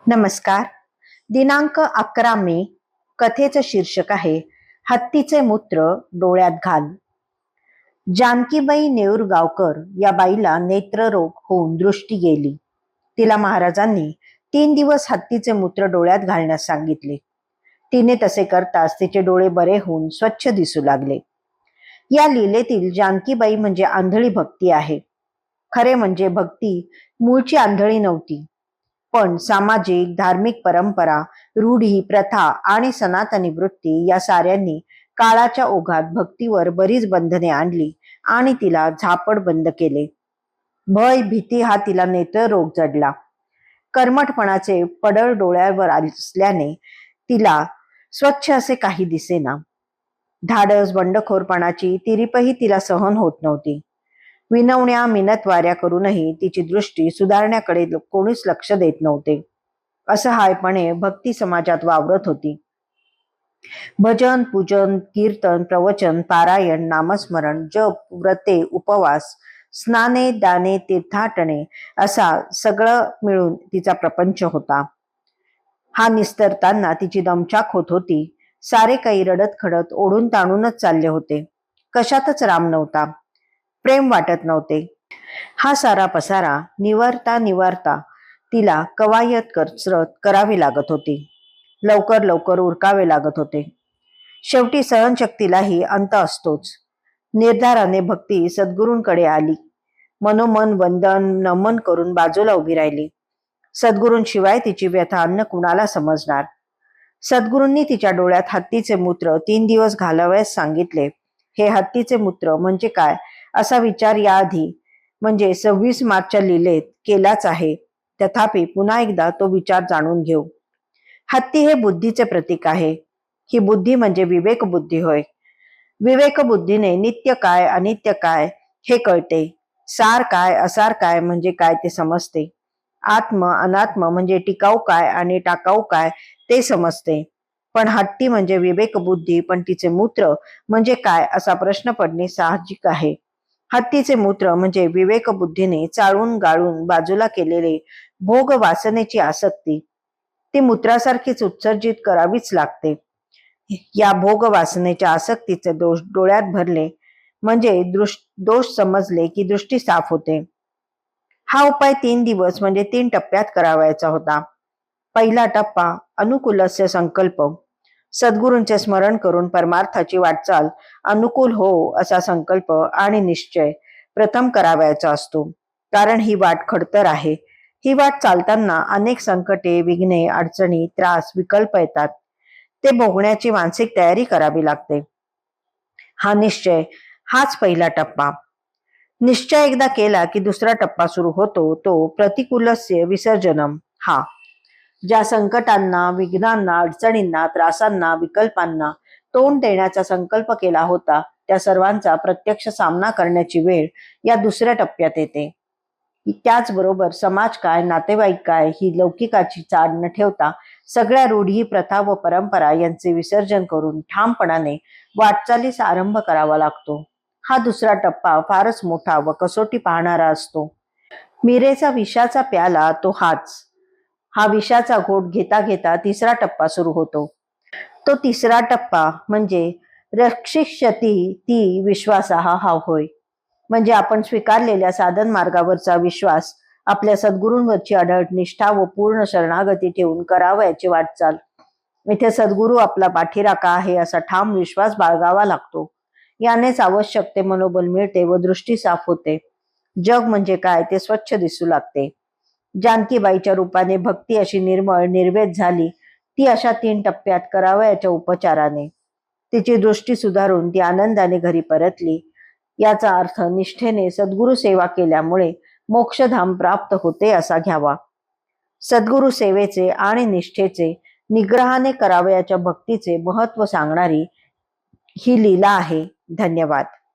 नमस्कार. दिनांक 11 मे. कथेचं शीर्षक आहे हत्तीचे मूत्र डोळ्यात घाल. जानकीबाई नेऊरगावकर या बाईला नेत्ररोग होऊन दृष्टी गेली. तिला महाराजांनी 3 दिवस हत्तीचे मूत्र डोळ्यात घालण्यास सांगितले. तिने तसे करताच तिचे डोळे बरे होऊन स्वच्छ दिसू लागले. या लीलेतील जानकीबाई म्हणजे आंधळी भक्ती आहे. खरे म्हणजे भक्ती मूळची आंधळी नव्हती, पण सामाजिक धार्मिक परंपरा, रूढी, प्रथा आणि सनातनी वृत्ती या साऱ्यांनी काळाच्या ओघात भक्तीवर बरीच बंधने आणली आणि तिला झापड बंद केले. भय भीती हा तिला नेत्ररोग जडला. कर्मठपणाचे पडळ डोळ्यावर असल्याने तिला स्वच्छ असे काही दिसेना. धाडस बंडखोरपणाची तिरीपही तिला सहन होत नव्हती. विनवण्या मिनतवाऱ्या करूनही तिची दृष्टी सुधारण्याकडे कोणीच लक्ष देत नव्हते. असहायपणे भक्ती समाजात वावरत होती. भजन, पूजन, कीर्तन, प्रवचन, पारायण, नामस्मरण, जप, व्रते, उपवास, स्नाने, दाने, तीर्थाटने असा सगळं मिळून तिचा प्रपंच होता. हा निस्तरताना तिची दमछाक होत होती. सारे काही रडत खडत ओढून ताणूनच चालले होते. कशातच राम नव्हता, प्रेम वाटत नव्हते. हा सारा पसारा निवारता तिला कवायत कसरत करावी लागत होती. लवकर लवकर उरकावे लागत होते. शेवटी सहनशक्तीलाही अंत असतोच. निर्धाराने भक्ती सद्गुरूंकडे आली. मनोमन वंदन नमन करून बाजूला उभी राहिली. सद्गुरूंशिवाय तिची व्यथा अन्य कुणाला समजणार. सद्गुरूंनी तिच्या डोळ्यात हत्तीचे मूत्र 3 दिवस घालावयास सांगितले. हे हत्तीचे मूत्र म्हणजे काय असा विचार याआधी म्हणजे 26 मार्चच्या लीलेत केलाच आहे. तथापि पुन्हा एकदा तो विचार जाणून घेऊ. हत्ती हे बुद्धीचे प्रतीक आहे. ही बुद्धी म्हणजे विवेक बुद्धी होय. विवेक बुद्धीने नित्य काय अनित्य काय हे कळते. सार काय असार काय म्हणजे काय ते समजते. आत्म अनात्म म्हणजे टिकाऊ काय आणि टाकाऊ काय ते समजते. पण हत्ती म्हणजे विवेक बुद्धी, पण तिचे मूत्र म्हणजे काय असा प्रश्न पडणे साहजिक आहे. हत्तीचे मूत्र म्हणजे विवेक बुद्धीने चाळून गाळून बाजूला केलेले भोग वासनेची आसक्ती. ती मूत्रासारखीच उत्सर्जित करावीच लागते. या भोग वासनेच्या आसक्तीचे दोष डोळ्यात भरले म्हणजे दोष समजले की दृष्टी साफ होते. हा उपाय 3 दिवस म्हणजे 3 टप्प्यात करावायचा होता. पहिला टप्पा अनुकूलस्य संकल्प. सद्गुरूंचे स्मरण करून परमार्थाची वाटचाल अनुकूल हो असा संकल्प आणि निश्चय प्रथम करावयाचा असतो. कारण ही वाट खडतर आहे. ही वाट चालताना अनेक संकटे, विघ्ने, अडचणी, त्रास, विकल्प येतात. ते भोगण्याची मानसिक तयारी करावी लागते. हा निश्चय हाच पहिला टप्पा. निश्चय एकदा केला की दुसरा टप्पा सुरू होतो, तो प्रतिकूलस्य विसर्जनम हा. ज्या संकटांना, विघ्नांना, अडचणींना, त्रासांना, विकल्पांना तोंड देण्याचा संकल्प केला होता, त्या सर्वांचा प्रत्यक्ष सामना करण्याची वेळ या दुसऱ्या टप्प्यात येते. त्याचबरोबर समाज काय, नातेवाईक काय ही लौकिकाची चाड न ठेवता सगळ्या रूढी, प्रथा व परंपरा यांचे विसर्जन करून ठामपणाने वाटचालीस आरंभ करावा लागतो. हा दुसरा टप्पा फारच मोठा व कसोटी पाहणारा असतो. मीरेचा विषाचा प्याला तो हाच. हा विषाचा घोट घेता घेता तिसरा टप्पा सुरू होतो. तो तिसरा टप्पा म्हणजे रक्षिष्यती ती विश्वासाहा हा होय. म्हणजे आपण स्वीकारलेल्या साधन मार्गावरचा विश्वास, आपल्या सद्गुरूंवरची अढळ निष्ठा व पूर्ण शरणागती ठेवून करावयाची वाटचाल. इथे सद्गुरू आपला पाठीराखा आहे असा ठाम विश्वास बाळगावा लागतो. यानेच आवश्यक ते मनोबल मिळते व दृष्टी साफ होते. जग म्हणजे काय ते स्वच्छ दिसू लागते. जानकीबाईच्या रूपाने भक्ती अशी निर्मळ निर्वेद झाली ती अशा 3 टप्प्यात करावयाच्या उपचाराने. तिची दृष्टी सुधारून ती आनंदाने घरी परतली. याचा अर्थ निष्ठेने सद्गुरु सेवा केल्यामुळे मोक्षधाम प्राप्त होते असा घ्यावा. सद्गुरु सेवेचे आणि निष्ठेचे निग्रहाने करावयाच्या भक्तीचे महत्व सांगणारी ही लीला आहे. धन्यवाद.